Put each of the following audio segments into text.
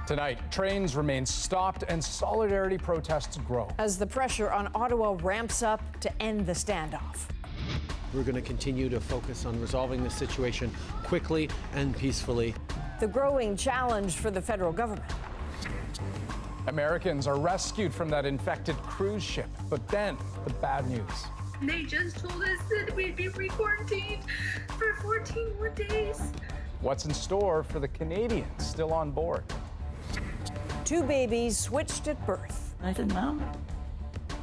Tonight, trains remain stopped and solidarity protests grow. As the pressure on Ottawa ramps up to end the standoff. We're going to continue to focus on resolving this situation quickly and peacefully. The growing challenge for the federal government. Americans are rescued from that infected cruise ship, but then the bad news. They just told us that we'd be re-quarantined for 14 more days. What's in store for the Canadians still on board? 2 babies switched at birth. I said, Mom,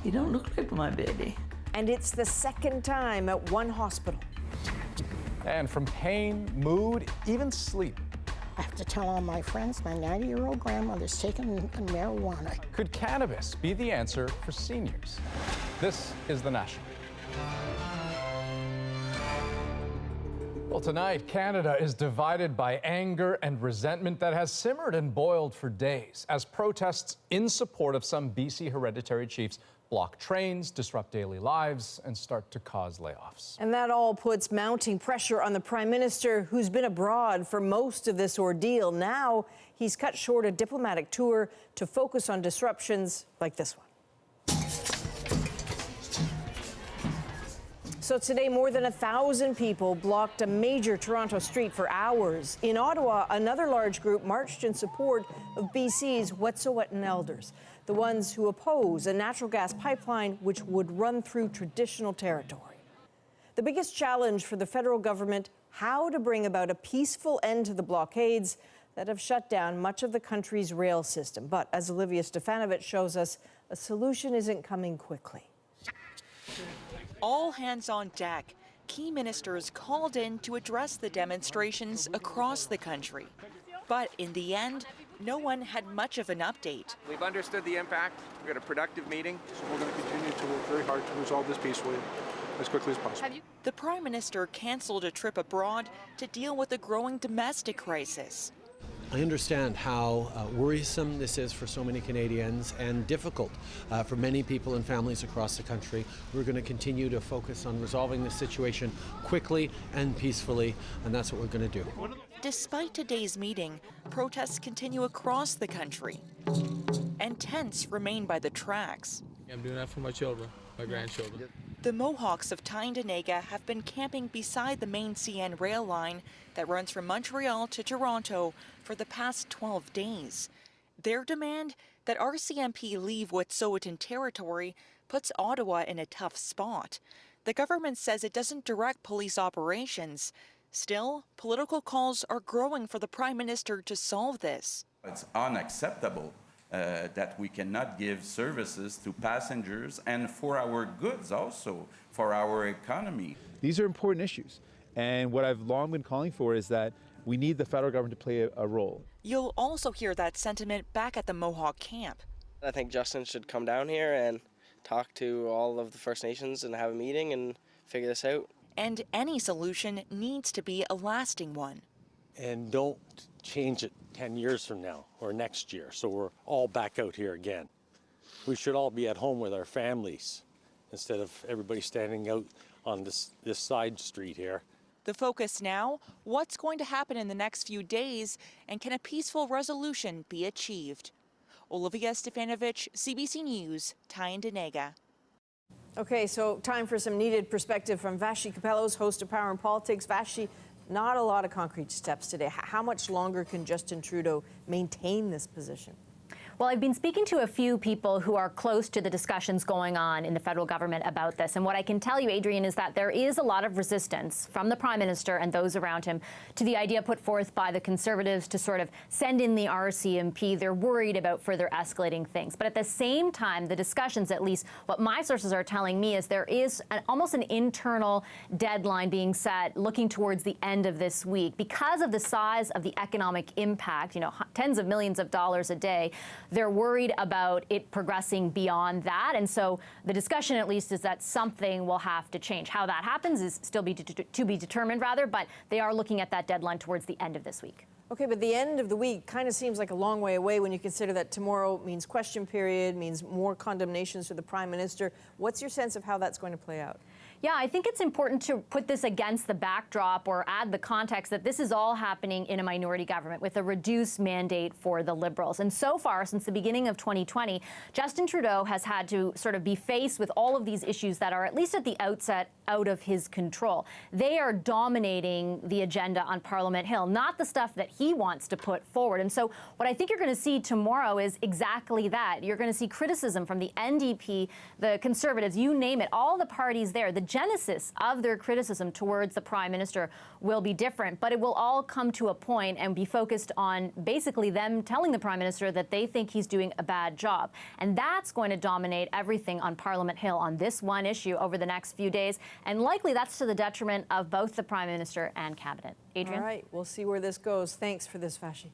you don't look like my baby. And it's the second time at one hospital. And from pain, mood, even sleep. I have to tell all my friends my 90-year-old grandmother's taking marijuana. Could cannabis be the answer for seniors? This is The National. Well, tonight, Canada is divided by anger and resentment that has simmered and boiled for days as protests in support of some BC hereditary chiefs block trains, disrupt daily lives, and start to cause layoffs. And that all puts mounting pressure on the Prime Minister, who's been abroad for most of this ordeal. Now he's cut short a diplomatic tour to focus on disruptions like this one. So today, more than 1,000 people blocked a major Toronto street for hours. In Ottawa, another large group marched in support of BC's Wet'suwet'en elders, the ones who oppose a natural gas pipeline which would run through traditional territory. The biggest challenge for the federal government, how to bring about a peaceful end to the blockades that have shut down much of the country's rail system. But as Olivia Stefanovic shows us, a solution isn't coming quickly. All hands on deck. Key ministers called in to address the demonstrations across the country. But in the end, no one had much of an update. We've understood the impact. We've got a productive meeting. So we're going to continue to work very hard to resolve this peacefully as quickly as possible. The Prime Minister canceled a trip abroad to deal with the growing domestic crisis. I understand how worrisome this is for so many Canadians and difficult for many people and families across the country. We're going to continue to focus on resolving this situation quickly and peacefully, and that's what we're going to do. Despite today's meeting, protests continue across the country, and tents remain by the tracks. I'm doing that for my children, my grandchildren. The Mohawks of Tyendinaga have been camping beside the main CN rail line that runs from Montreal to Toronto for the past 12 days. Their demand that RCMP leave Wet'suwet'en territory puts Ottawa in a tough spot. The government says it doesn't direct police operations. Still, political calls are growing for the Prime Minister to solve this. It's unacceptable that we cannot give services to passengers and for our goods also, for our economy. These are important issues. And what I've long been calling for is that we need the federal government to play a role. You'll also hear that sentiment back at the Mohawk camp. I think Justin should come down here and talk to all of the First Nations and have a meeting and figure this out. And any solution needs to be a lasting one. And don't change it 10 years from now or next year, so we're all back out here again. We should all be at home with our families instead of everybody standing out on this side street here. The focus now, what's going to happen in the next few days, and can a peaceful resolution be achieved? Olivia Stefanovic, CBC News, Tyendinaga. Okay, so time for some needed perspective from Vashi Capellos, host of Power and Politics. Vashi, not a lot of concrete steps today. How much longer can Justin Trudeau maintain this position? Well, I've been speaking to a few people who are close to the discussions going on in the federal government about this. And what I can tell you, Adrian, is that there is a lot of resistance from the Prime Minister and those around him to the idea put forth by the Conservatives to sort of send in the RCMP. They're worried about further escalating things. But at the same time, the discussions, at least what my sources are telling me, is there is almost an internal deadline being set looking towards the end of this week. Because of the size of the economic impact, tens of millions of dollars a day, they're worried about it progressing beyond that. And so the discussion, at least, is that something will have to change. How that happens is still to be determined, rather, but they are looking at that deadline towards the end of this week. Okay, but the end of the week kind of seems like a long way away when you consider that tomorrow means question period, means more condemnations for the Prime Minister. What's your sense of how that's going to play out? Yeah, I think it's important to put this against the backdrop or add the context that this is all happening in a minority government with a reduced mandate for the Liberals. And so far, since the beginning of 2020, Justin Trudeau has had to sort of be faced with all of these issues that are, at least at the outset, out of his control. They are dominating the agenda on Parliament Hill, not the stuff that he wants to put forward. And so what I think you're going to see tomorrow is exactly that. You're going to see criticism from the NDP, the Conservatives, you name it, all the parties there. The genesis of their criticism towards the Prime Minister will be different, but it will all come to a point and be focused on basically them telling the Prime Minister that they think he's doing a bad job. And that's going to dominate everything on Parliament Hill on this one issue over the next few days. And likely that's to the detriment of both the Prime Minister and Cabinet. Adrian? All right, we'll see where this goes. Thanks for this, Vashi.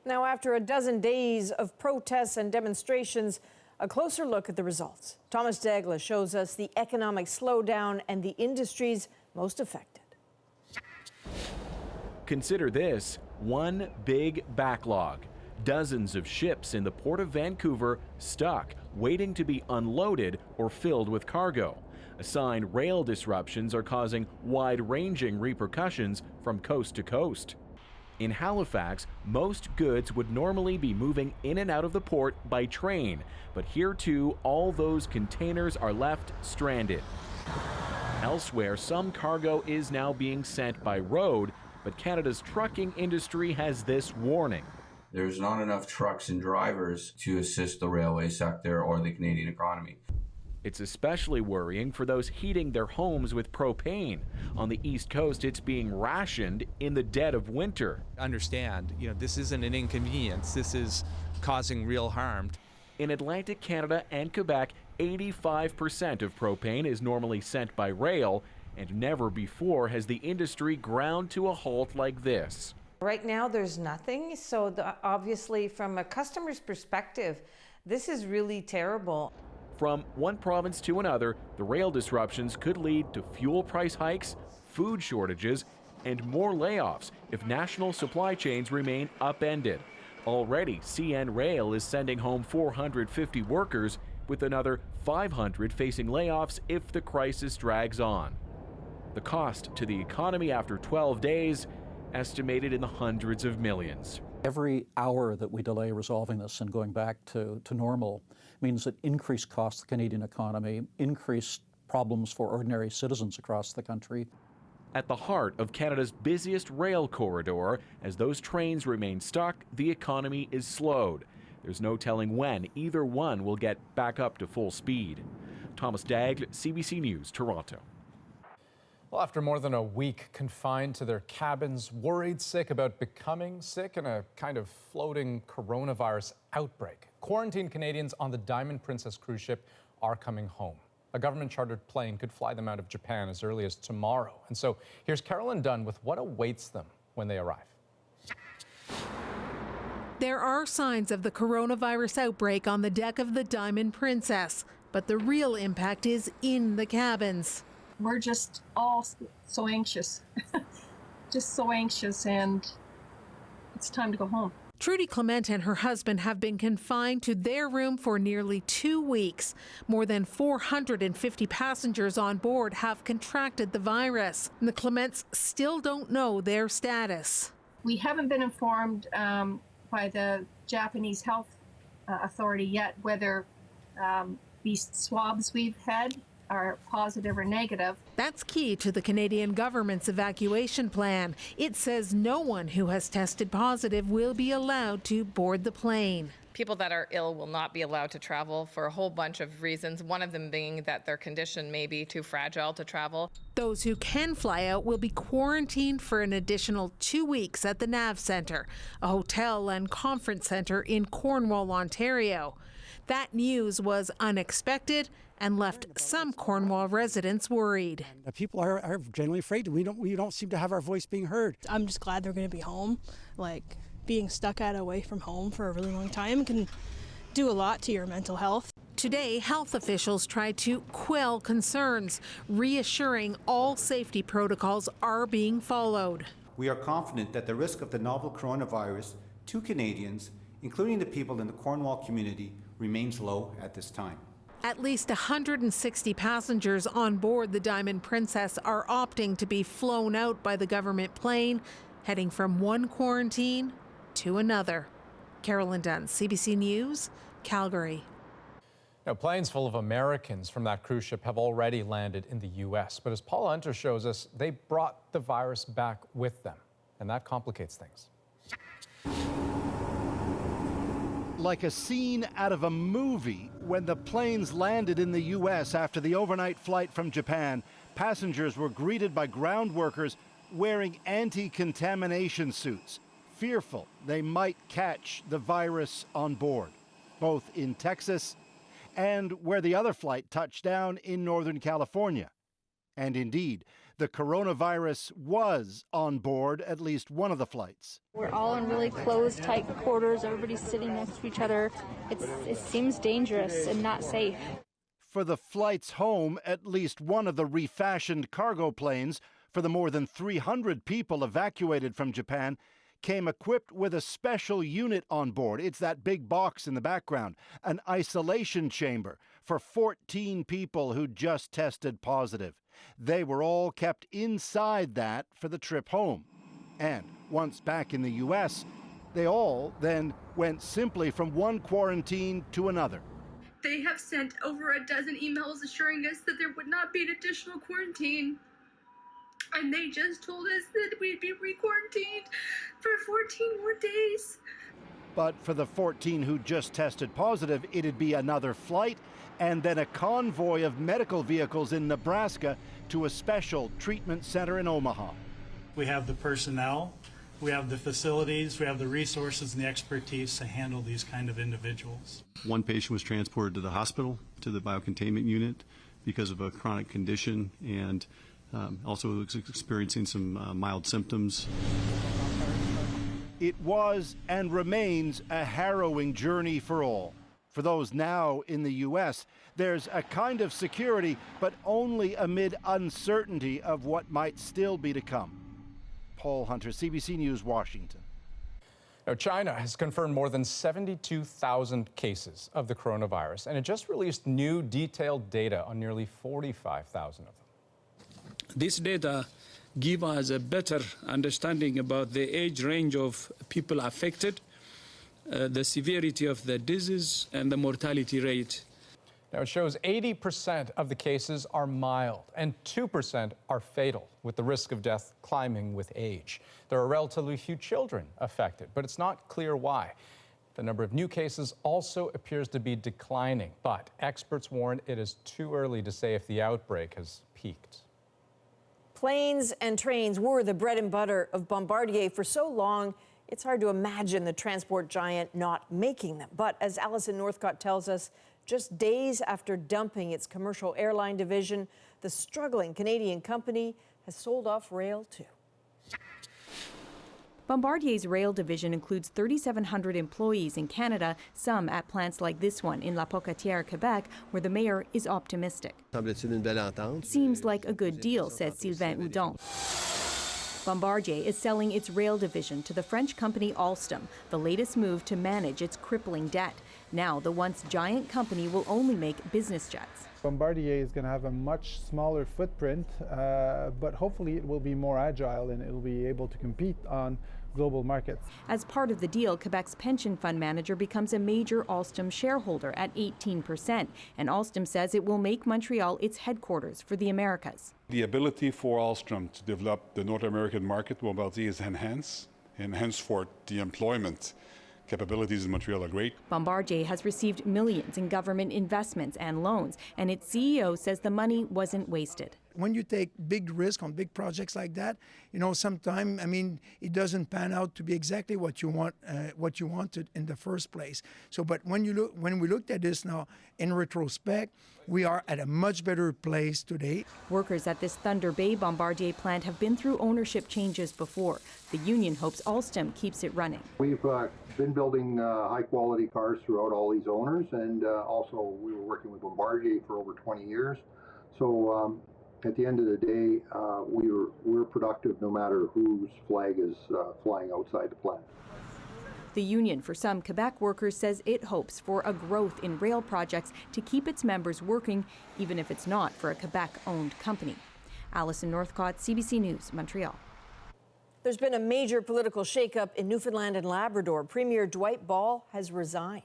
Now, after a dozen days of protests and demonstrations, a closer look at the results. Thomas Dagla shows us the economic slowdown and the industries most affected. Consider this one big backlog. Dozens of ships in the Port of Vancouver stuck, waiting to be unloaded or filled with cargo. A sign rail disruptions are causing wide-ranging repercussions from coast to coast. In Halifax, most goods would normally be moving in and out of the port by train, but here too, all those containers are left stranded. Elsewhere, some cargo is now being sent by road, but Canada's trucking industry has this warning. There's not enough trucks and drivers to assist the railway sector or the Canadian economy. It's especially worrying for those heating their homes with propane. On the East Coast, it's being rationed in the dead of winter. Understand, this isn't an inconvenience. This is causing real harm. In Atlantic Canada and Quebec, 85% of propane is normally sent by rail, and never before has the industry ground to a halt like this. Right now, there's nothing. So obviously, from a customer's perspective, this is really terrible. From one province to another, the rail disruptions could lead to fuel price hikes, food shortages, and more layoffs if national supply chains remain upended. Already, CN Rail is sending home 450 workers, with another 500 facing layoffs if the crisis drags on. The cost to the economy after 12 days, estimated in the hundreds of millions. Every hour that we delay resolving this and going back to normal means that increased costs to the Canadian economy, increased problems for ordinary citizens across the country. At the heart of Canada's busiest rail corridor, as those trains remain stuck, the economy is slowed. There's no telling when either one will get back up to full speed. Thomas Dagla, CBC News, Toronto. Well, after more than a week confined to their cabins, worried sick about becoming sick in a kind of floating coronavirus outbreak, quarantined Canadians on the Diamond Princess cruise ship are coming home. A government-chartered plane could fly them out of Japan as early as tomorrow. And so here's Carolyn Dunn with what awaits them when they arrive. There are signs of the coronavirus outbreak on the deck of the Diamond Princess, but the real impact is in the cabins. We're just all so anxious, just so anxious, and it's time to go home. Trudy Clement and her husband have been confined to their room for nearly 2 weeks. More than 450 passengers on board have contracted the virus. And the Clements still don't know their status. We haven't been informed by the Japanese health authority yet whether these swabs we've had are positive or negative. That's key to the Canadian government's evacuation plan. It says no one who has tested positive will be allowed to board the plane. People that are ill will not be allowed to travel for a whole bunch of reasons, one of them being that their condition may be too fragile to travel. Those who can fly out will be quarantined for an additional 2 weeks at the NAV Centre, a hotel and conference centre in Cornwall, Ontario. That news was unexpected and left some Cornwall residents worried. People are genuinely afraid. We don't seem to have our voice being heard. I'm just glad they're going to be home. Being stuck away from home for a really long time can do a lot to your mental health. Today, health officials tried to quell concerns, reassuring all safety protocols are being followed. We are confident that the risk of the novel coronavirus to Canadians, including the people in the Cornwall community, remains low at this time. At least 160 passengers on board the Diamond Princess are opting to be flown out by the government plane, heading from one quarantine to another. Carolyn Dunn, CBC News, Calgary. Now, planes full of Americans from that cruise ship have already landed in the U.S. But as Paul Hunter shows us, they brought the virus back with them, and that complicates things. Like a scene out of a movie, when the planes landed in the U.S. after the overnight flight from Japan, passengers were greeted by ground workers wearing anti-contamination suits, fearful they might catch the virus on board, both in Texas and where the other flight touched down in Northern California. And indeed, the coronavirus was on board at least one of the flights. We're all in really closed, tight quarters. Everybody's sitting next to each other. It seems dangerous and not safe. For the flights home, at least one of the refashioned cargo planes for the more than 300 people evacuated from Japan came equipped with a special unit on board. It's that big box in the background, an isolation chamber for 14 people who just tested positive. They were all kept inside that for the trip home. And once back in the U.S., they all then went simply from one quarantine to another. They have sent over a dozen emails assuring us that there would not be an additional quarantine. And they just told us that we'd be re-quarantined for 14 more days. But for the 14 who just tested positive, it'd be another flight and then a convoy of medical vehicles in Nebraska to a special treatment center in Omaha. We have the personnel, we have the facilities, we have the resources and the expertise to handle these kind of individuals. One patient was transported to the hospital, to the biocontainment unit, because of a chronic condition, and also was experiencing some mild symptoms. It was and remains a harrowing journey for all. For those now in the U.S., there's a kind of security, but only amid uncertainty of what might still be to come. Paul Hunter, CBC News, Washington. Now, China has confirmed more than 72,000 cases of the coronavirus, and it just released new detailed data on nearly 45,000 of them. This data give us a better understanding about the age range of people affected, the severity of the disease, and the mortality rate. Now, it shows 80% of the cases are mild and 2% are fatal, with the risk of death climbing with age. There are relatively few children affected, but it's not clear why. The number of new cases also appears to be declining, but experts warn it is too early to say if the outbreak has peaked. Planes and trains were the bread and butter of Bombardier for so long, it's hard to imagine the transport giant not making them. But as Alison Northcott tells us, just days after dumping its commercial airline division, the struggling Canadian company has sold off rail too. Bombardier's rail division includes 3,700 employees in Canada, some at plants like this one in La Pocatière, Quebec, where the mayor is optimistic. Seems like a good deal, says Sylvain Houdon. Bombardier is selling its rail division to the French company Alstom, the latest move to manage its crippling debt. Now, the once giant company will only make business jets. Bombardier is going to have a much smaller footprint, but hopefully it will be more agile and it will be able to compete on global markets. As part of the deal, Quebec's pension fund manager becomes a major Alstom shareholder at 18%, and Alstom says it will make Montreal its headquarters for the Americas. The ability for Alstom to develop the North American market, Bombardier, is enhanced, and henceforth the employment capabilities in Montreal are great. Bombardier has received millions in government investments and loans, and its CEO says the money wasn't wasted. When you take big risk on big projects like that, you know, sometimes, I mean, it doesn't pan out to be exactly what you wanted in the first place. So, but when we looked at this now in retrospect, we are at a much better place today. Workers at this Thunder Bay Bombardier plant have been through ownership changes before. The union hopes Alstom keeps it running. We've been building high-quality cars throughout all these owners, and also we were working with Bombardier for over 20 years. So at the end of the day, we're productive no matter whose flag is flying outside the plant. The union for some Quebec workers says it hopes for a growth in rail projects to keep its members working, even if it's not for a Quebec-owned company. Alison Northcott, CBC News, Montreal. There's been a major political shakeup in Newfoundland and Labrador. Premier Dwight Ball has resigned.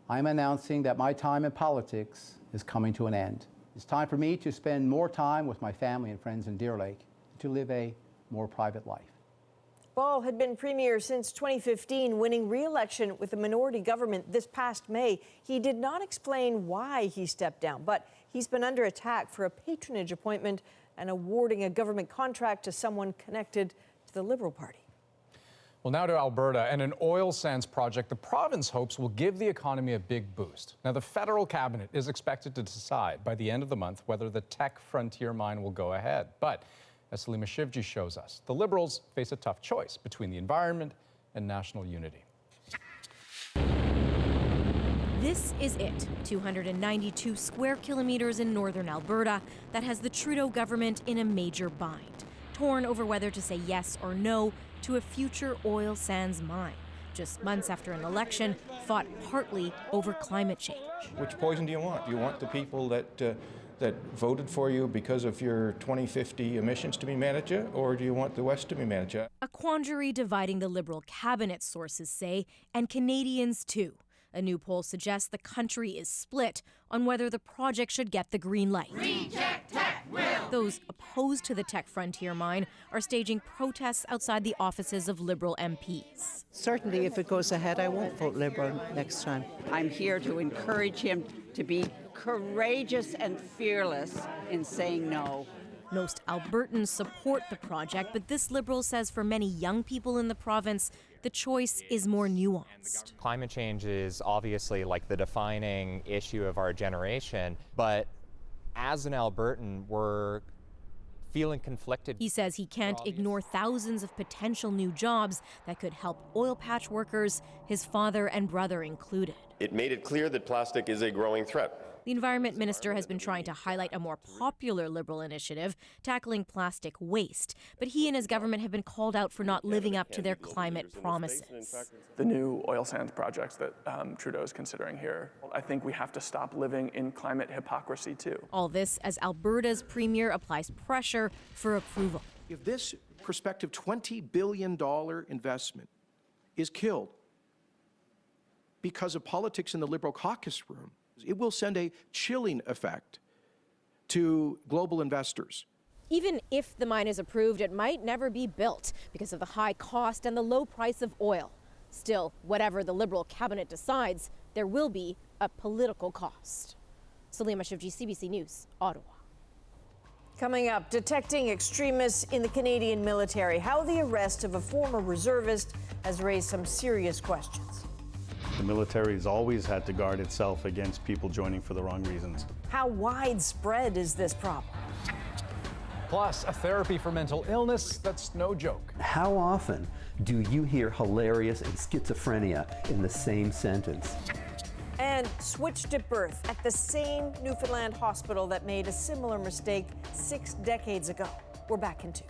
I'm announcing that my time in politics is coming to an end. It's time for me to spend more time with my family and friends in Deer Lake, to live a more private life. Ball had been premier since 2015, winning re-election with a minority government this past May. He did not explain why he stepped down, but he's been under attack for a patronage appointment and awarding a government contract to someone connected to the Liberal Party. Well, now to Alberta and an oil sands project the province hopes will give the economy a big boost. Now, the federal cabinet is expected to decide by the end of the month whether the Tech Frontier mine will go ahead. But as Salima Shivji shows us, the Liberals face a tough choice between the environment and national unity. This is it, 292 square kilometers in northern Alberta that has the Trudeau government in a major bind, torn over whether to say yes or no to a future oil sands mine, just months after an election fought partly over climate change. Which poison do you want? Do you want the people that voted for you because of your 2050 emissions to be managed, or do you want the West to be managed? A quandary dividing the Liberal cabinet, sources say, and Canadians too. A new poll suggests the country is split on whether the project should get the green light. Reject Tech will! Those opposed to the Tech Frontier mine are staging protests outside the offices of Liberal MPs. Certainly, if it goes ahead, I won't vote Liberal next time. I'm here to encourage him to be courageous and fearless in saying no. Most Albertans support the project, but this Liberal says for many young people in the province, the choice is more nuanced. Climate change is obviously like the defining issue of our generation, but as an Albertan, we're feeling conflicted. He says he can't ignore thousands of potential new jobs that could help oil patch workers, his father and brother included. It made it clear that plastic is a growing threat. The Environment Minister has been trying to highlight a more popular Liberal initiative tackling plastic waste, but he and his government have been called out for not living up to their climate promises. The new oil sands projects that Trudeau is considering here, I think we have to stop living in climate hypocrisy too. All this as Alberta's premier applies pressure for approval. If this prospective $20 billion investment is killed because of politics in the Liberal caucus room, it will send a chilling effect to global investors. Even if the mine is approved, it might never be built because of the high cost and the low price of oil. Still, whatever the Liberal cabinet decides, there will be a political cost. Salima Shivji, CBC News, Ottawa. Coming up, detecting extremists in the Canadian military. How the arrest of a former reservist has raised some serious questions. The military has always had to guard itself against people joining for the wrong reasons. How widespread is this problem? Plus, a therapy for mental illness that's no joke. How often do you hear hilarious and schizophrenia in the same sentence? And switched at birth at the same Newfoundland hospital that made a similar mistake 6 decades ago. We're back in 2.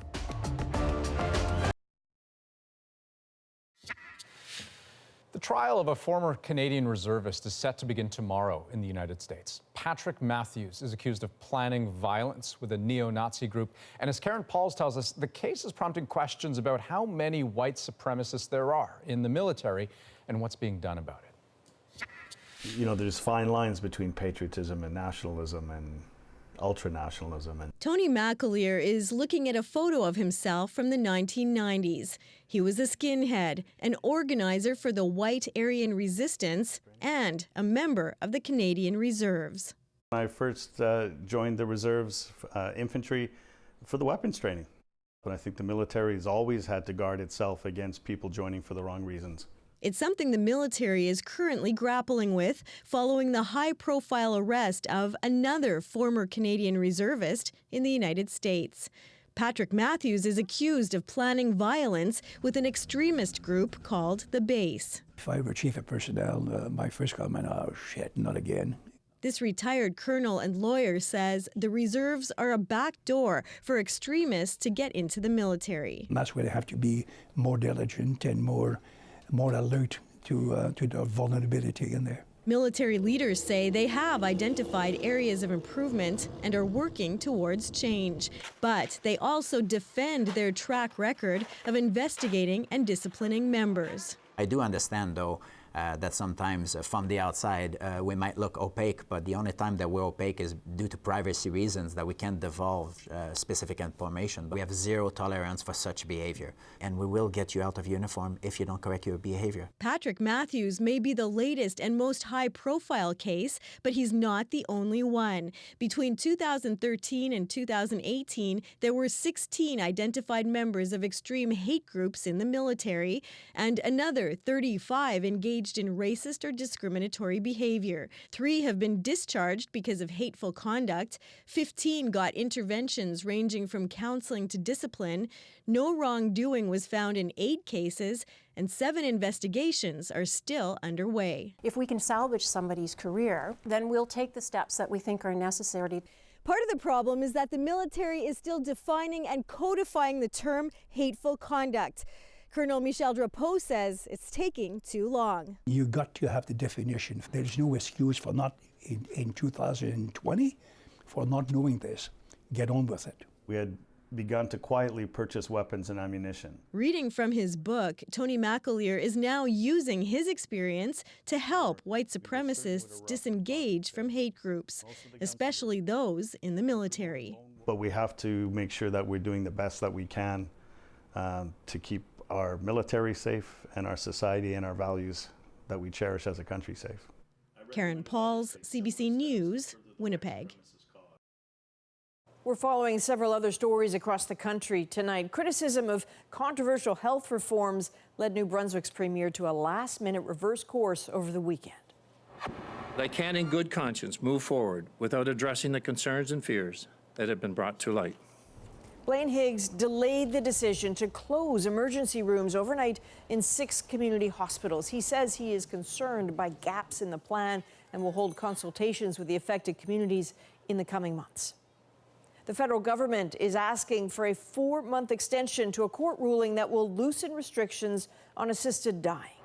The trial of a former Canadian reservist is set to begin tomorrow in the United States. Patrick Matthews is accused of planning violence with a neo-Nazi group. And as Karen Pauls tells us, the case is prompting questions about how many white supremacists there are in the military and what's being done about it. You know, there's fine lines between patriotism and nationalism and ultranationalism. Tony McAleer is looking at a photo of himself from the 1990s. He was a skinhead, an organizer for the White Aryan Resistance, and a member of the Canadian Reserves. I first joined the Reserves infantry for the weapons training. But I think the military has always had to guard itself against people joining for the wrong reasons. It's something the military is currently grappling with following the high-profile arrest of another former Canadian reservist in the United States. Patrick Matthews is accused of planning violence with an extremist group called the Base. If I were chief of personnel, my first comment, oh shit, not again. This retired colonel and lawyer says the reserves are a backdoor for extremists to get into the military. And that's where they have to be more diligent and more more alert to the vulnerability in there. Military leaders say they have identified areas of improvement and are working towards change. But they also defend their track record of investigating and disciplining members. I do understand, though, that sometimes from the outside we might look opaque, but the only time that we're opaque is due to privacy reasons, that we can't divulge specific information. We have zero tolerance for such behavior, and we will get you out of uniform if you don't correct your behavior. Patrick Matthews may be the latest and most high-profile case, but he's not the only one. Between 2013 and 2018, there were 16 identified members of extreme hate groups in the military, and another 35 engaged in racist or discriminatory behavior. 3 have been discharged because of hateful conduct. 15 got interventions ranging from counseling to discipline. No wrongdoing was found in 8 cases, and 7 investigations are still underway. If we can salvage somebody's career, then we'll take the steps that we think are necessary. Part of the problem is that the military is still defining and codifying the term hateful conduct. Colonel Michel Drapeau says it's taking too long. You got to have the definition. There's no excuse for not, in 2020, for not knowing this. Get on with it. We had begun to quietly purchase weapons and ammunition. Reading from his book, Tony McAleer is now using his experience to help white supremacists disengage from hate groups, especially those in the military. But we have to make sure that we're doing the best that we can to keep our military safe and our society and our values that we cherish as a country safe. Karen Pauls, CBC News, Winnipeg. We're following several other stories across the country tonight. Criticism of controversial health reforms led New Brunswick's premier to a last-minute reverse course over the weekend. They can, in good conscience, move forward without addressing the concerns and fears that have been brought to light. Blaine Higgs delayed the decision to close emergency rooms overnight in 6 community hospitals. He says he is concerned by gaps in the plan and will hold consultations with the affected communities in the coming months. The federal government is asking for a 4-month extension to a court ruling that will loosen restrictions on assisted dying.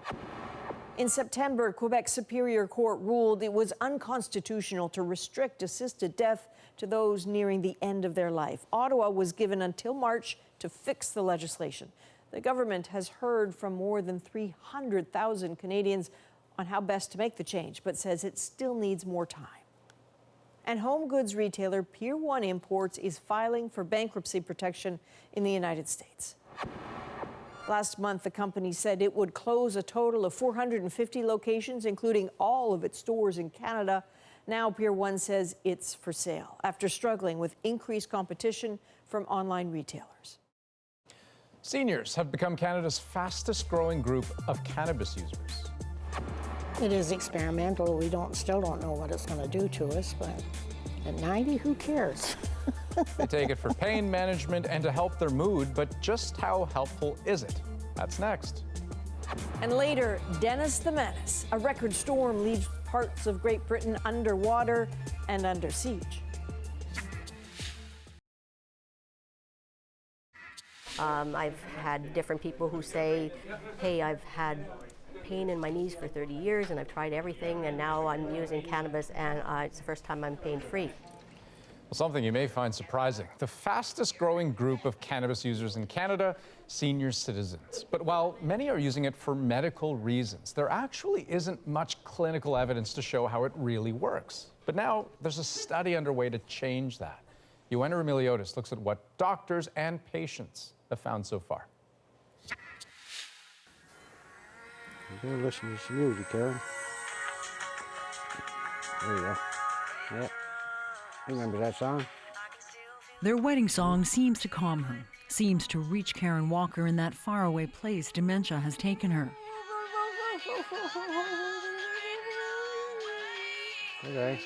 In September, Quebec's Superior Court ruled it was unconstitutional to restrict assisted death to those nearing the end of their life. Ottawa was given until March to fix the legislation. The government has heard from more than 300,000 Canadians on how best to make the change, but says it still needs more time. And home goods retailer Pier 1 Imports is filing for bankruptcy protection in the United States. Last month, the company said it would close a total of 450 locations, including all of its stores in Canada. Now, Pier 1 says it's for sale after struggling with increased competition from online retailers. Seniors have become Canada's fastest growing group of cannabis users. It is experimental. We still don't know what it's going to do to us, but at 90, who cares? They take it for pain management and to help their mood, but just how helpful is it? That's next. And later, Dennis the Menace. A record storm leaves parts of Great Britain underwater and under siege. I've had different people who say, hey, I've had pain in my knees for 30 years and I've tried everything and now I'm using cannabis and it's the first time I'm pain-free. Well, something you may find surprising. The fastest growing group of cannabis users in Canada, senior citizens. But while many are using it for medical reasons, there actually isn't much clinical evidence to show how it really works. But now there's a study underway to change that. Joanna Remiliotis looks at what doctors and patients have found so far. I'm going to listen to some music, Karen. There you go. Yeah. Remember that song? Their wedding song seems to calm her, seems to reach Karen Walker in that faraway place dementia has taken her. Okay.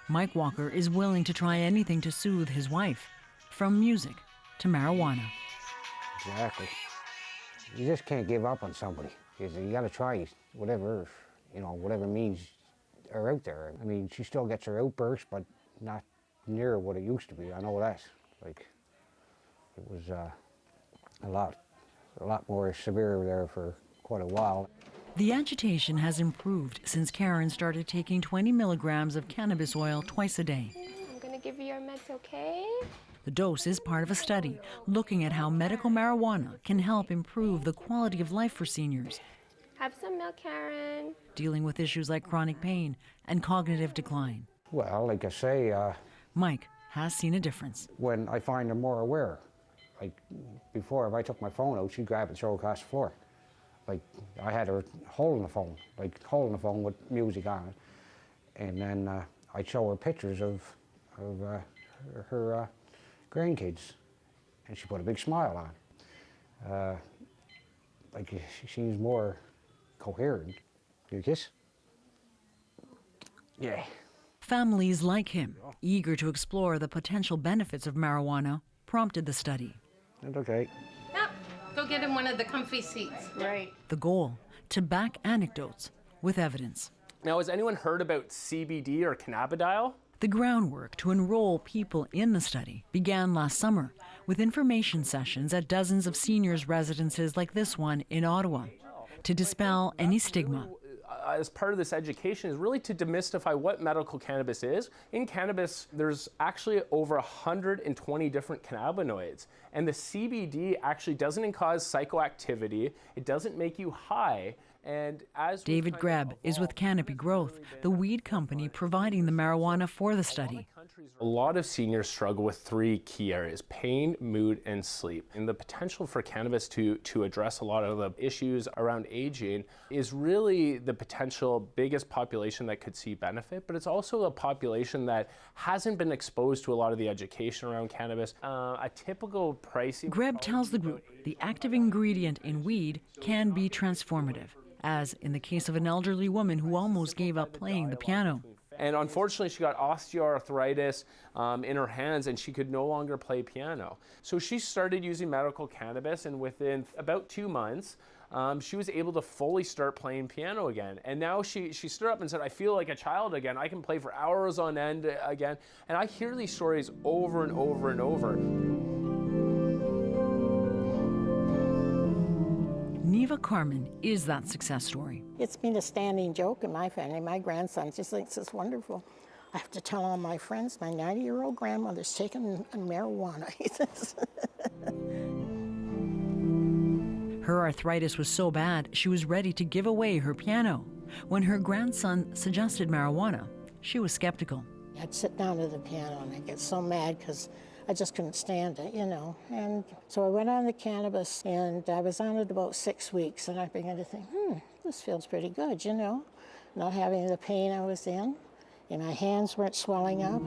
Mike Walker is willing to try anything to soothe his wife, from music to marijuana. Exactly. You just can't give up on somebody. You got to try whatever, whatever means are out there. I mean, she still gets her outbursts, but not near what it used to be. I know that. Like, it was a lot a lot more severe there for quite a while. The agitation has improved since Karen started taking 20 milligrams of cannabis oil twice a day. I'm gonna give you your meds, okay? The dose is part of a study looking at how medical marijuana can help improve the quality of life for seniors, Have some milk, Karen. dealing with issues like chronic pain and cognitive decline. Well, like I say, Mike has seen a difference. when I find her more aware, like before, if I took my phone out, she'd grab it and throw it across the floor. Like I had her holding the phone, with music on it, and then I'd show her pictures of her grandkids, and she put a big smile on. Like she's more coherent. You kiss? Yeah. Families like him, eager to explore the potential benefits of marijuana, prompted the study. That's okay. Yep. Go get him one of the comfy seats. Right. The goal, to back anecdotes with evidence. Now, has anyone heard about CBD or cannabidiol? The groundwork to enroll people in the study began last summer with information sessions at dozens of seniors' residences like this one in Ottawa to dispel any stigma. As part of this education is really to demystify what medical cannabis is. In cannabis, there's actually over 120 different cannabinoids, and the CBD actually doesn't cause psychoactivity, it doesn't make you high, and as David Greb is with Canopy Growth, the weed company providing the marijuana for the study. a lot of seniors struggle with three key areas: pain, mood, and sleep. And the potential for cannabis to address a lot of the issues around aging is really the potential biggest population that could see benefit, but it's also a population that hasn't been exposed to a lot of the education around cannabis. A typical pricing... Greb tells the group the active ingredient in weed can be transformative, as in the case of an elderly woman who almost gave up playing the piano. And unfortunately, she got osteoarthritis in her hands and she could no longer play piano. So she started using medical cannabis, and within about 2 months, she was able to fully start playing piano again. And now she stood up and said, I feel like a child again. I can play for hours on end again. And I hear these stories over and over and over. Neva Carmen is that success story. It's been a standing joke in my family. My grandson just thinks it's wonderful. I have to tell all my friends, my 90-year-old grandmother's taking marijuana. He says. Her arthritis was so bad, she was ready to give away her piano. When her grandson suggested marijuana, she was skeptical. I'd sit down to the piano and I'd get so mad because I just couldn't stand it, you know. And so I went on the cannabis, and I was on it about 6 weeks, and I began to think, this feels pretty good, you know. Not having the pain I was in, and my hands weren't swelling up.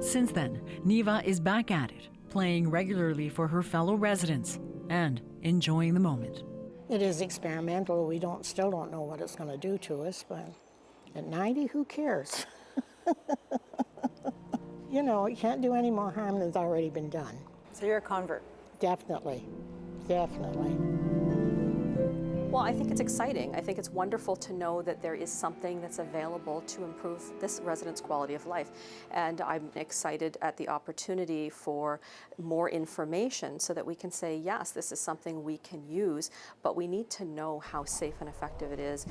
Since then, Neva is back at it, playing regularly for her fellow residents and enjoying the moment. It is experimental. We still don't know what it's going to do to us, but at 90, who cares? You know, it can't do any more harm than's already been done. So you're a convert? Definitely, definitely. Well, I think it's exciting. I think it's wonderful to know that there is something that's available to improve this resident's quality of life. And I'm excited at the opportunity for more information so that we can say, yes, this is something we can use, but we need to know how safe and effective it is.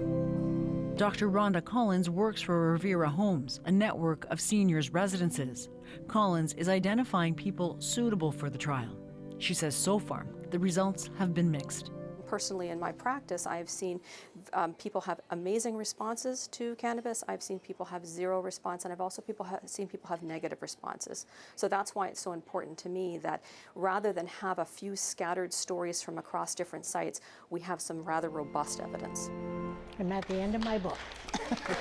Dr. Rhonda Collins works for Revera Homes, a network of seniors' residences. Collins is identifying people suitable for the trial. She says so far, the results have been mixed. Personally, in my practice, I've seen people have amazing responses to cannabis. I've seen people have zero response, and I've also seen people have negative responses. So that's why it's so important to me that rather than have a few scattered stories from across different sites, we have some rather robust evidence. I'm at the end of my book.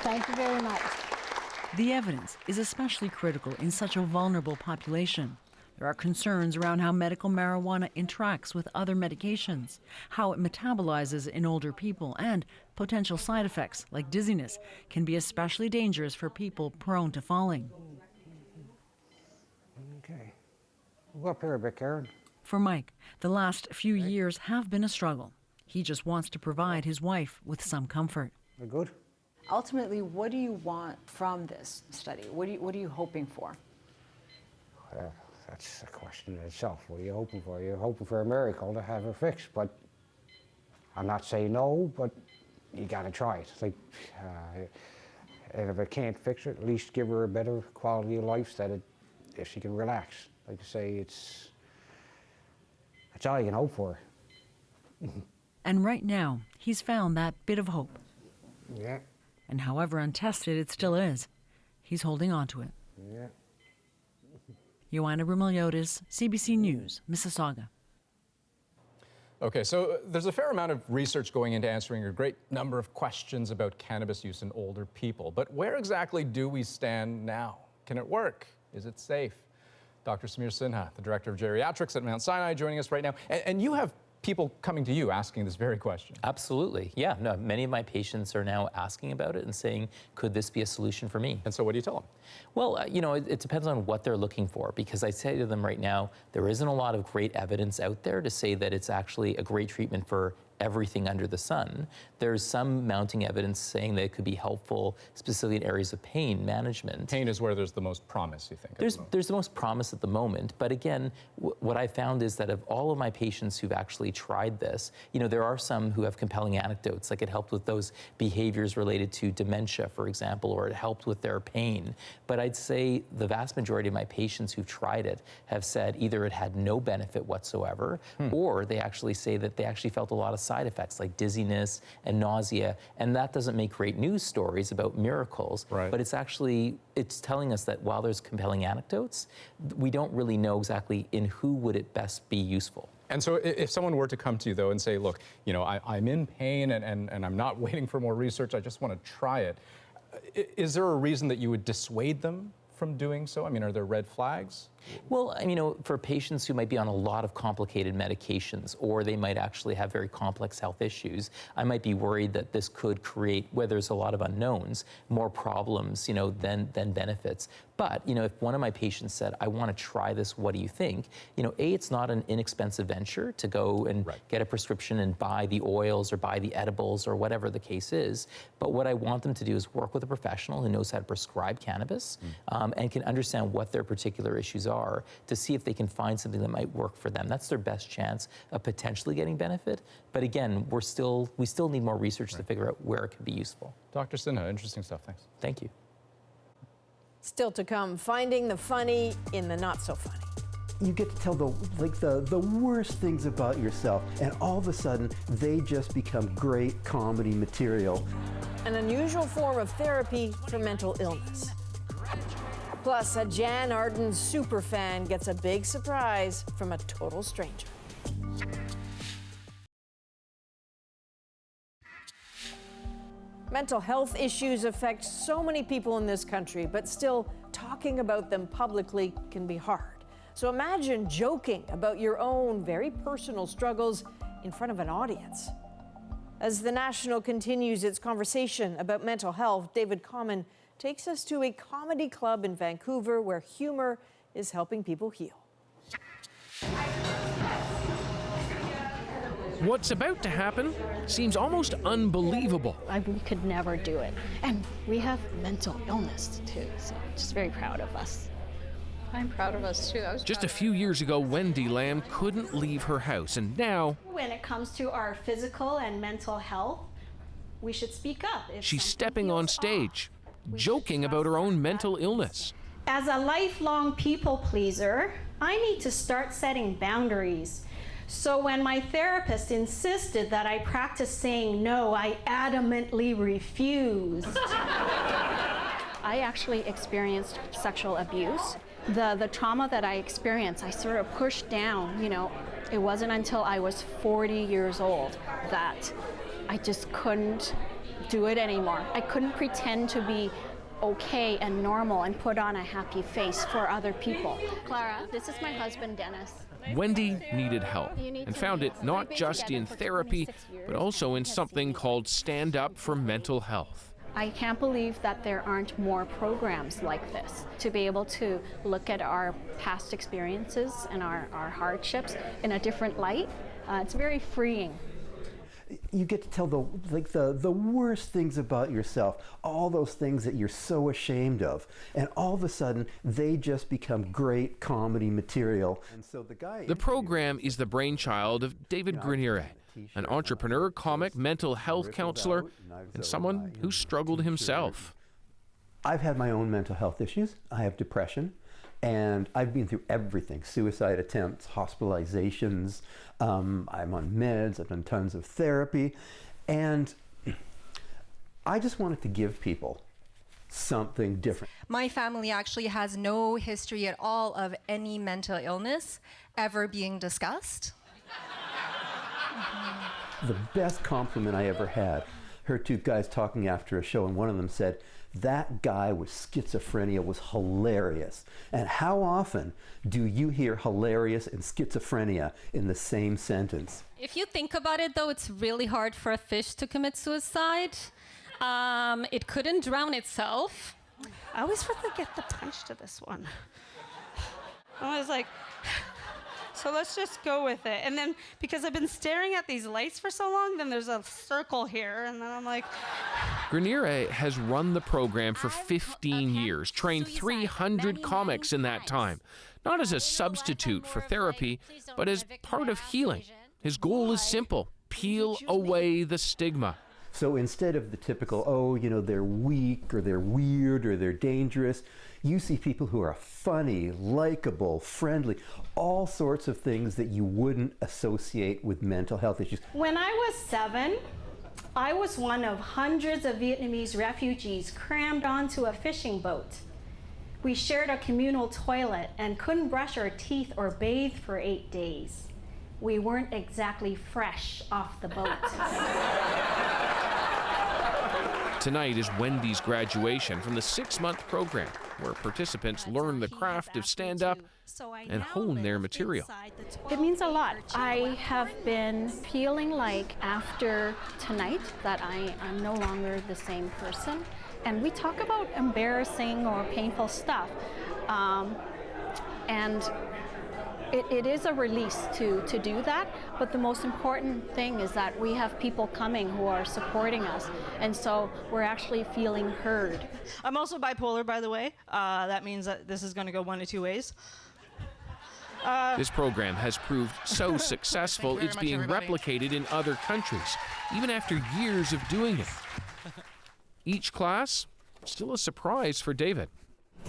Thank you very much. The evidence is especially critical in such a vulnerable population. There are concerns around how medical marijuana interacts with other medications, how it metabolizes in older people, and potential side effects like dizziness can be especially dangerous for people prone to falling. Okay. Go up here a bit, Karen. For Mike, the last few years have been a struggle. He just wants to provide his wife with some comfort. We're good. Ultimately, what do you want from this study? What are you hoping for? that's a question in itself. What are you hoping for? You're hoping for a miracle to have her fixed, but I'm not saying no, but you gotta try it. It's like, and if I can't fix it, at least give her a better quality of life so that if she can relax. Like I say, that's all you can hope for. And right now, he's found that bit of hope. Yeah. And however untested it still is, he's holding on to it. Yeah. Joanna Rumiliotis, CBC News, Mississauga. Okay, so there's a fair amount of research going into answering a great number of questions about cannabis use in older people. But where exactly do we stand now? Can it work? Is it safe? Dr. Samir Sinha, the Director of Geriatrics at Mount Sinai, joining us right now. And you have people coming to you asking this very question. Absolutely. Yeah, no, many of my patients are now asking about it and saying, could this be a solution for me? And so what do you tell them? Well, you know, it depends on what they're looking for, because I say to them right now, there isn't a lot of great evidence out there to say that it's actually a great treatment for everything under the sun. There's some mounting evidence saying that it could be helpful, specifically in areas of pain management. Pain is where there's the most promise, you think? There's the most promise at the moment. But again, what I found is that of all of my patients who've actually tried this, you know, there are some who have compelling anecdotes, like it helped with those behaviors related to dementia, for example, or it helped with their pain. But I'd say the vast majority of my patients who've tried it have said either it had no benefit whatsoever, or they actually say that they actually felt a lot of side effects like dizziness and nausea. And that doesn't make great news stories about miracles, but it's telling us that while there's compelling anecdotes, we don't really know exactly in who would it best be useful. And so if someone were to come to you, though, and say, look, you know, I'm in pain and I'm not waiting for more research, I just want to try it, is there a reason that you would dissuade them from doing so? I mean, are there red flags? Well, you know, for patients who might be on a lot of complicated medications, or they might actually have very complex health issues, I might be worried that this could create, where there's a lot of unknowns, more problems, you know, than benefits. But, you know, if one of my patients said, I want to try this, what do you think? You know, it's not an inexpensive venture to go and get a prescription and buy the oils or buy the edibles or whatever the case is. But what I want them to do is work with a professional who knows how to prescribe cannabis and can understand what their particular issues are, to see if they can find something that might work for them. That's their best chance of potentially getting benefit. But again, we still need more research to figure out where it could be useful. Dr. Sinha, interesting stuff. Thanks. Thank you. Still to come, finding the funny in the not so funny. You get to tell the worst things about yourself, and all of a sudden, they just become great comedy material. An unusual form of therapy for mental illness. Plus, a Jann Arden superfan gets a big surprise from a total stranger. Mental health issues affect so many people in this country, but still talking about them publicly can be hard. So imagine joking about your own very personal struggles in front of an audience. As The National continues its conversation about mental health, David Common takes us to a comedy club in Vancouver where humor is helping people heal. What's about to happen seems almost unbelievable. We could never do it. And we have mental illness too, so just very proud of us. I'm proud of us too. Just a few years ago, Wendy Lamb couldn't leave her house, and now when it comes to our physical and mental health, we should speak up. She's stepping on stage, joking about her own mental illness. As a lifelong people pleaser, I need to start setting boundaries. So when my therapist insisted that I practice saying no, I adamantly refused. I actually experienced sexual abuse. The trauma that I experienced, I sort of pushed down, you know. It wasn't until I was 40 years old that I just couldn't do it anymore. I couldn't pretend to be okay and normal and put on a happy face for other people. Clara, this is my husband, Dennis. Wendy needed help and found it not just in therapy, but also in something called Stand Up for Mental Health. I can't believe that there aren't more programs like this to be able to look at our past experiences and our hardships in a different light. It's very freeing. you get to tell the worst things about yourself, all those things that you're so ashamed of, and all of a sudden they just become great comedy material. And so the program is the brainchild of David Grenier, an entrepreneur, comic, mental health counselor, and someone who struggled himself. I've had my own mental health issues. I have depression, and I've been through everything: suicide attempts, hospitalizations. I'm on meds. I've done tons of therapy, and I just wanted to give people something different. My family actually has no history at all of any mental illness ever being discussed. The best compliment I ever had, heard two guys talking after a show, and one of them said, "That guy with schizophrenia was hilarious." And how often do you hear hilarious and schizophrenia in the same sentence? If you think about it, though, it's really hard for a fish to commit suicide. It couldn't drown itself. I always forget the punch to this one. I was like, so let's just go with it. And then because I've been staring at these lights for so long, then there's a circle here, and then I'm like... Grenier has run the program for 15 years, trained 300 comics in that time, not as a substitute for therapy, but as part of healing. His goal is simple: peel away the stigma. So instead of the typical, oh, you know, they're weak or they're weird or they're dangerous, you see people who are funny, likable, friendly, all sorts of things that you wouldn't associate with mental health issues. When I was 7, I was one of hundreds of Vietnamese refugees crammed onto a fishing boat. We shared a communal toilet and couldn't brush our teeth or bathe for 8 days. We weren't exactly fresh off the boat. Tonight is Wendy's graduation from the 6-month program, where participants learn the craft of stand-up and hone their material. It means a lot. I have been feeling like after tonight that I'm no longer the same person. And we talk about embarrassing or painful stuff. And it is a release to do that, but the most important thing is that we have people coming who are supporting us, and so we're actually feeling heard. I'm also bipolar, by the way. That means that this is going to go one of two ways. This program has proved so successful, it's being replicated in other countries, even after years of doing it. Each class, still a surprise for David.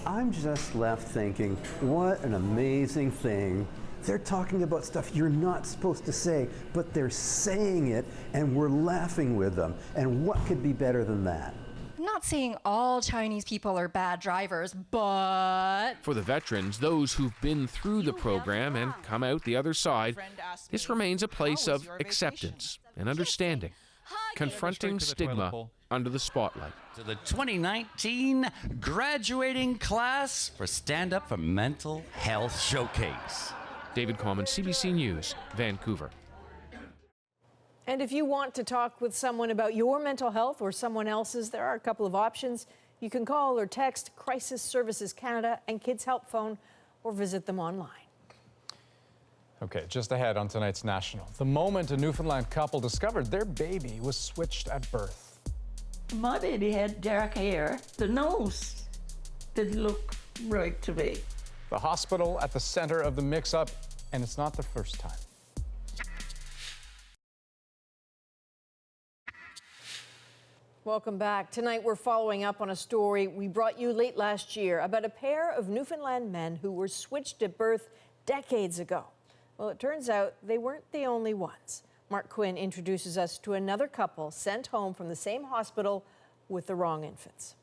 I'm just left thinking, what an amazing thing. They're talking about stuff you're not supposed to say, but they're saying it, and we're laughing with them. And what could be better than that? I'm not saying all Chinese people are bad drivers, but... For the veterans, those who've been through the program and come out the other side, this remains a place of acceptance and understanding, confronting stigma under the spotlight. To the 2019 graduating class for Stand Up for Mental Health Showcase. David Coleman, CBC News, Vancouver. And if you want to talk with someone about your mental health or someone else's, there are a couple of options. You can call or text Crisis Services Canada and Kids Help Phone, or visit them online. Okay, just ahead on tonight's National. The moment a Newfoundland couple discovered their baby was switched at birth. My baby had dark hair. The nose didn't look right to me. The hospital at the center of the mix-up, and it's not the first time. Welcome back. Tonight we're following up on a story we brought you late last year about a pair of Newfoundland men who were switched at birth decades ago. Well, it turns out they weren't the only ones. Mark Quinn introduces us to another couple sent home from the same hospital with the wrong infants.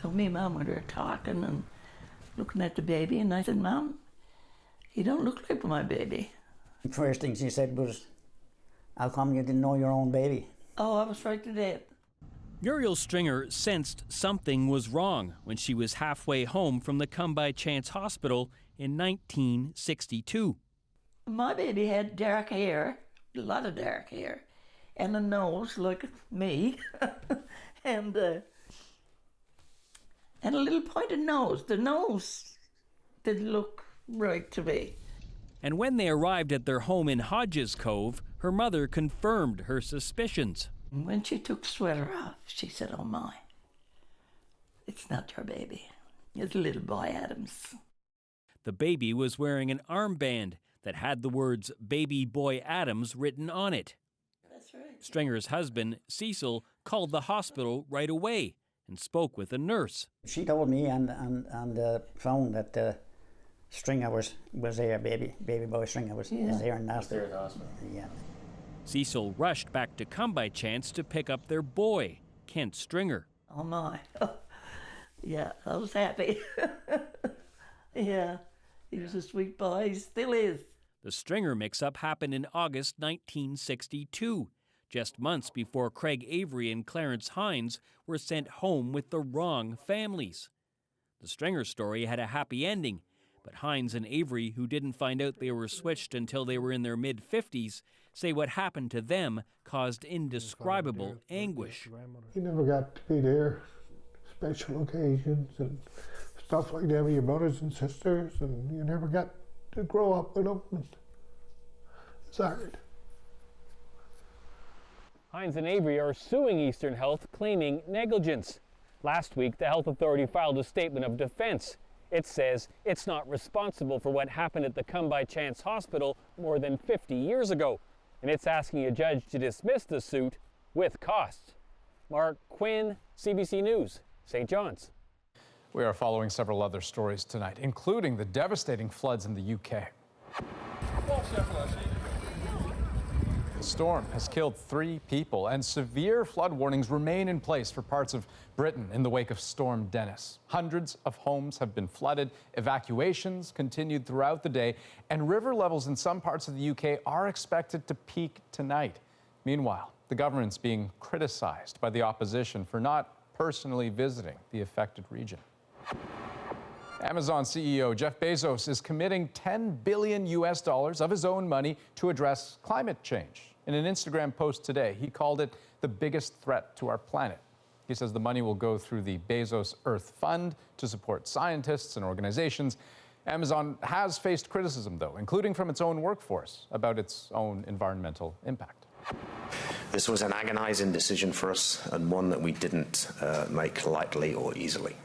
So me and Mom were there talking and looking at the baby, and I said, Mom, you don't look like my baby. The first thing she said was, how come you didn't know your own baby? Oh, I was frightened to death. Muriel Stringer sensed something was wrong when she was halfway home from the Come By Chance Hospital in 1962. My baby had dark hair, a lot of dark hair, and a nose like me, and a little pointed nose. The nose didn't look right to me. And when they arrived at their home in Hodges Cove, Her mother confirmed her suspicions. When she took the sweater off, she said, "Oh my, it's not your baby. It's little boy Adams." The baby was wearing an armband that had the words "Baby Boy Adams" written on it. That's right. Stringer's husband, Cecil, called the hospital right away and spoke with a nurse. She told me on the phone that Stringer was there, baby boy Stringer was there in the hospital. Yeah. Cecil rushed back to Come By Chance to pick up their boy, Kent Stringer. Oh my. Yeah, I was happy. Yeah, he was a sweet boy. He still is. The Stringer mix-up happened in August 1962, just months before Craig Avery and Clarence Hines were sent home with the wrong families. The Stringer story had a happy ending, but Hines and Avery, who didn't find out they were switched until they were in their mid-50s, say what happened to them caused indescribable anguish. You never got to be there, special occasions and stuff like that with your brothers and sisters, and you never got to grow up with them. It's hard. Hines and Avery are suing Eastern Health, claiming negligence. Last week, the health authority filed a statement of defense. It says it's not responsible for what happened at the Come By Chance hospital more than 50 years ago, and it's asking a judge to dismiss the suit with costs. Mark Quinn, CBC News, St. John's. We are following several other stories tonight, including the devastating floods in the UK. The storm has killed 3 people, and severe flood warnings remain in place for parts of Britain in the wake of Storm Dennis. Hundreds of homes have been flooded, evacuations continued throughout the day, and river levels in some parts of the UK are expected to peak tonight. Meanwhile, the government's being criticized by the opposition for not personally visiting the affected region. Amazon CEO Jeff Bezos is committing $10 billion of his own money to address climate change. In an Instagram post today, he called it the biggest threat to our planet. He says the money will go through the Bezos Earth Fund to support scientists and organizations. Amazon has faced criticism, though, including from its own workforce, about its own environmental impact. This was an agonizing decision for us, and one that we didn't make lightly or easily.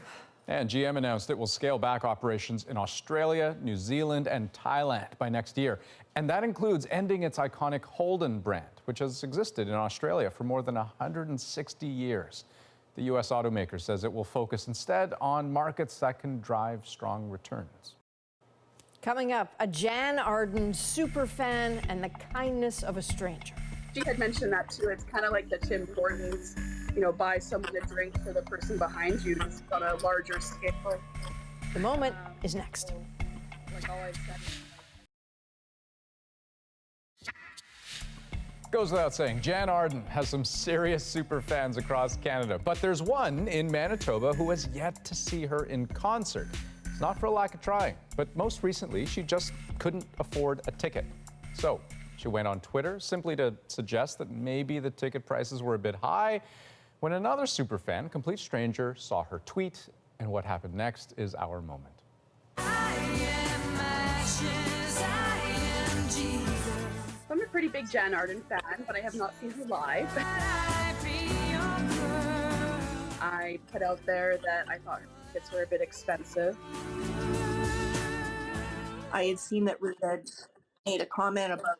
And GM announced it will scale back operations in Australia, New Zealand, and Thailand by next year. And that includes ending its iconic Holden brand, which has existed in Australia for more than 160 years. The U.S. automaker says it will focus instead on markets that can drive strong returns. Coming up, a Jann Arden superfan and the kindness of a stranger. She had mentioned that too. It's kind of like the Tim Hortons, buy someone a drink for the person behind you, just on a larger scale. The moment is next. Like all I've said. Goes without saying, Jann Arden has some serious super fans across Canada, but there's one in Manitoba who has yet to see her in concert. It's not for a lack of trying, but most recently she just couldn't afford a ticket. So she went on Twitter simply to suggest that maybe the ticket prices were a bit high, when another superfan, complete stranger, saw her tweet, and what happened next is our moment. I'm a pretty big Jann Arden fan, but I have not seen her live. I put out there that I thought her tickets were a bit expensive. I had seen that Ruth had made a comment about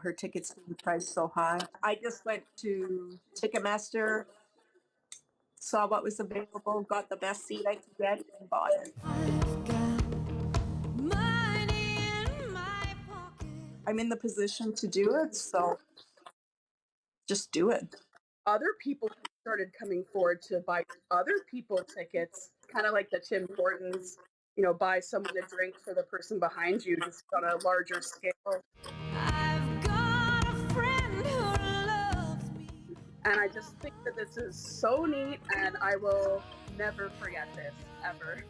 her tickets being priced so high. I just went to Ticketmaster, saw what was available, got the best seat I could get, and bought it. I'm in the position to do it, so just do it. Other people started coming forward to buy other people tickets, kind of like the Tim Hortons, buy someone a drink for the person behind you, just on a larger scale. And I just think that this is so neat, and I will never forget this, ever.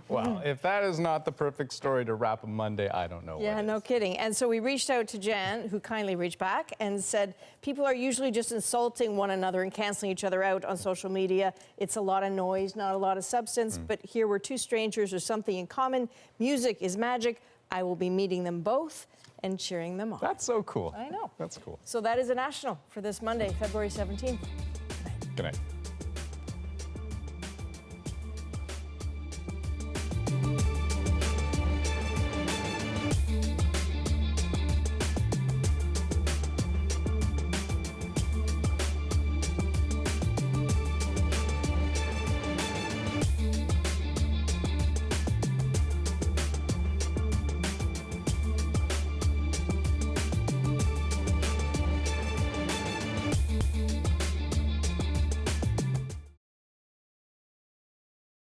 Well, if that is not the perfect story to wrap a Monday, I don't know. Yeah, no kidding. And so we reached out to Jann, who kindly reached back and said, people are usually just insulting one another and canceling each other out on social media. It's a lot of noise, not a lot of substance. But here we're 2 strangers with something in common. Music is magic. I will be meeting them both and cheering them on. That's so cool. I know. That's cool. So that is a national for this Monday, February 17th. Good night.